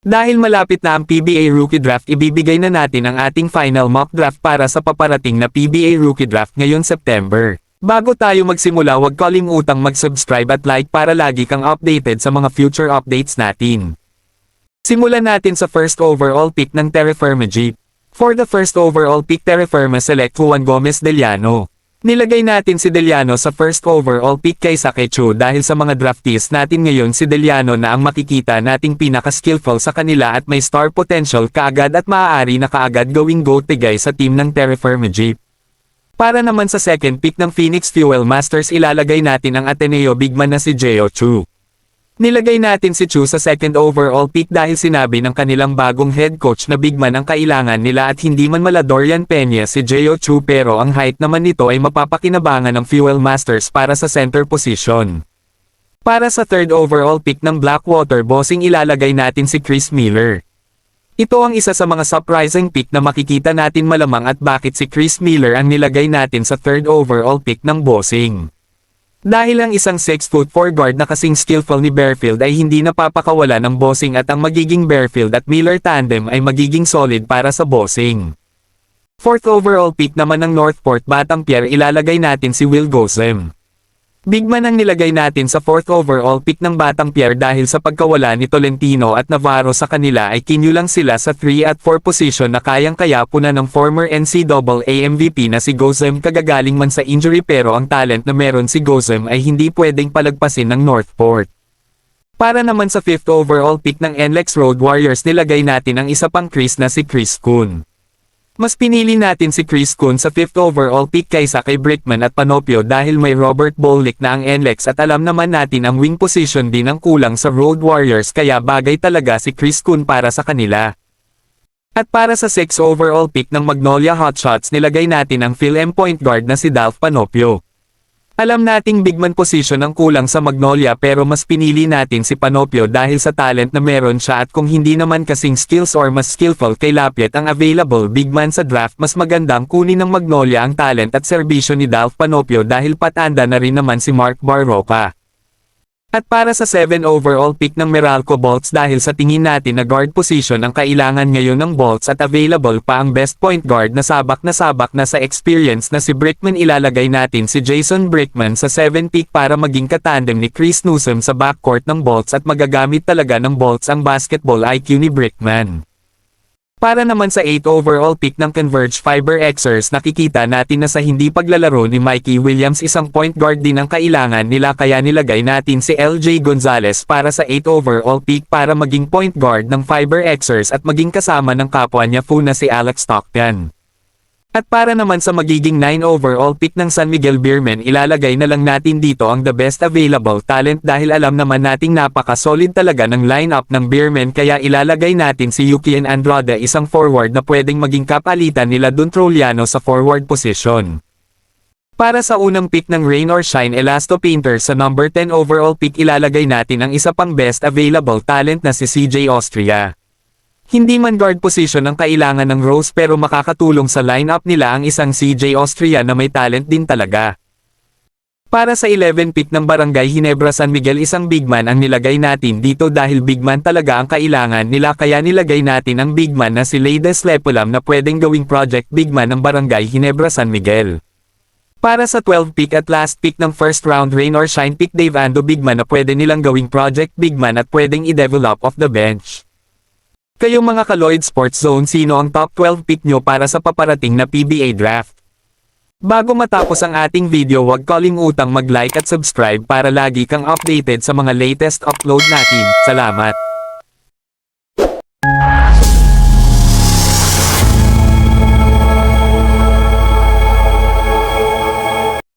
Dahil malapit na ang PBA Rookie Draft, ibibigay na natin ang ating final mock draft para sa paparating na PBA Rookie Draft ngayong September. Bago tayo magsimula, huwag kalimutang mag-subscribe at like para lagi kang updated sa mga future updates natin. Simulan natin sa first overall pick ng Terraferma Jeep. For the first overall pick, Terraferma select Juan Gomez Deliano. Nilagay natin si Deliano sa first overall pick kaysa kay Chu dahil sa mga draftees natin ngayon si Deliano na ang makikita nating pinaka-skillful sa kanila at may star potential kaagad at maaari na kaagad gawing go-tigay sa team ng Terraferma Jeep. Para naman sa second pick ng Phoenix Fuel Masters, ilalagay natin ang Ateneo bigman na si Jeo Chu. Nilagay natin si Chu sa second overall pick dahil sinabi ng kanilang bagong head coach na bigman ang kailangan nila at hindi man mala Dorian Peña si Jeo Chu, pero ang height naman nito ay mapapakinabangan ng Fuel Masters para sa center position. Para sa third overall pick ng Blackwater Bossing, ilalagay natin si Chris Miller. Ito ang isa sa mga surprising pick na makikita natin malamang at bakit si Chris Miller ang nilagay natin sa third overall pick ng Bossing. Dahil ang isang 6'4" guard na kasing skillful ni Bearfield ay hindi napapakawala ng Bossing at ang magiging Bearfield at Miller tandem ay magiging solid para sa Bossing. Fourth overall pick naman ng Northport Batang Pier, ilalagay natin si Will Gosem. Bigman ang nilagay natin sa fourth overall pick ng Batang Pier dahil sa pagkawala ni Tolentino at Navarro sa kanila ay kinulang sila sa 3 at 4 position na kayang-kaya punan ng former NCAA MVP na si Gosem, kagagaling man sa injury, pero ang talent na meron si Gosem ay hindi pwedeng palagpasin ng Northport. Para naman sa fifth overall pick ng NLEX Road Warriors, nilagay natin ang isa pang Chris na si Chris Kun. Mas pinili natin si Chris Kun sa fifth overall pick kaysa kay Brickman at Panopio dahil may Robert Bolick na ang NLEX at alam naman natin ang wing position din ang kulang sa Road Warriors, kaya bagay talaga si Chris Kun para sa kanila. At para sa sixth overall pick ng Magnolia Hotshots, nilagay natin ang Phil-M point guard na si Dalf Panopio. Alam nating bigman position ang kulang sa Magnolia, pero mas pinili natin si Panopio dahil sa talent na meron siya, at kung hindi naman kasing skills or mas skillful kay Lapierre ang available bigman sa draft, mas magandang kunin ng Magnolia ang talent at serbisyo ni Dalf Panopio dahil patanda na rin naman si Mark Barroca. At para sa 7 overall pick ng Meralco Bolts, dahil sa tingin natin na guard position ang kailangan ngayon ng Bolts at available pa ang best point guard na sabak na sa experience na si Brickman, ilalagay natin si Jason Brickman sa 7 pick para maging katandem ni Chris Newsom sa backcourt ng Bolts at magagamit talaga ng Bolts ang basketball IQ ni Brickman. Para naman sa 8 overall pick ng Converge Fiber Xers, nakikita natin na sa hindi paglalaro ni Mikey Williams, isang point guard din ang kailangan nila, kaya nilagay natin si LJ Gonzalez para sa 8 overall pick para maging point guard ng Fiber Xers at maging kasama ng kapwa niya na si Alex Stockton. At para naman sa magiging 9 overall pick ng San Miguel Beermen, ilalagay na lang natin dito ang the best available talent dahil alam naman nating napaka-solid talaga ng lineup ng Beermen, kaya ilalagay natin si Yukien Andrade, isang forward na pwedeng maging kapalitan nila Don Troliano sa forward position. Para sa unang pick ng Rain or Shine Elasto Painter, sa number 10 overall pick ilalagay natin ang isa pang best available talent na si CJ Austria. Hindi man guard position ang kailangan ng Rose, pero makakatulong sa lineup nila ang isang CJ Austria na may talent din talaga. Para sa 11 pick ng Barangay Ginebra San Miguel, isang bigman ang nilagay natin dito dahil bigman talaga ang kailangan nila, kaya nilagay natin ang bigman na si Leydes Lepolam na pwedeng gawing project bigman ng Barangay Ginebra San Miguel. Para sa 12 pick at last pick ng first round Rain or Shine pick, Dave Ando bigman na pwede nilang gawing project bigman at pwedeng i-develop off the bench. Kayong mga ka-Lloyd Sports Zone, sino ang top 12 pick nyo para sa paparating na PBA draft? Bago matapos ang ating video, huwag kalimutang mag-like at subscribe para lagi kang updated sa mga latest upload natin. Salamat!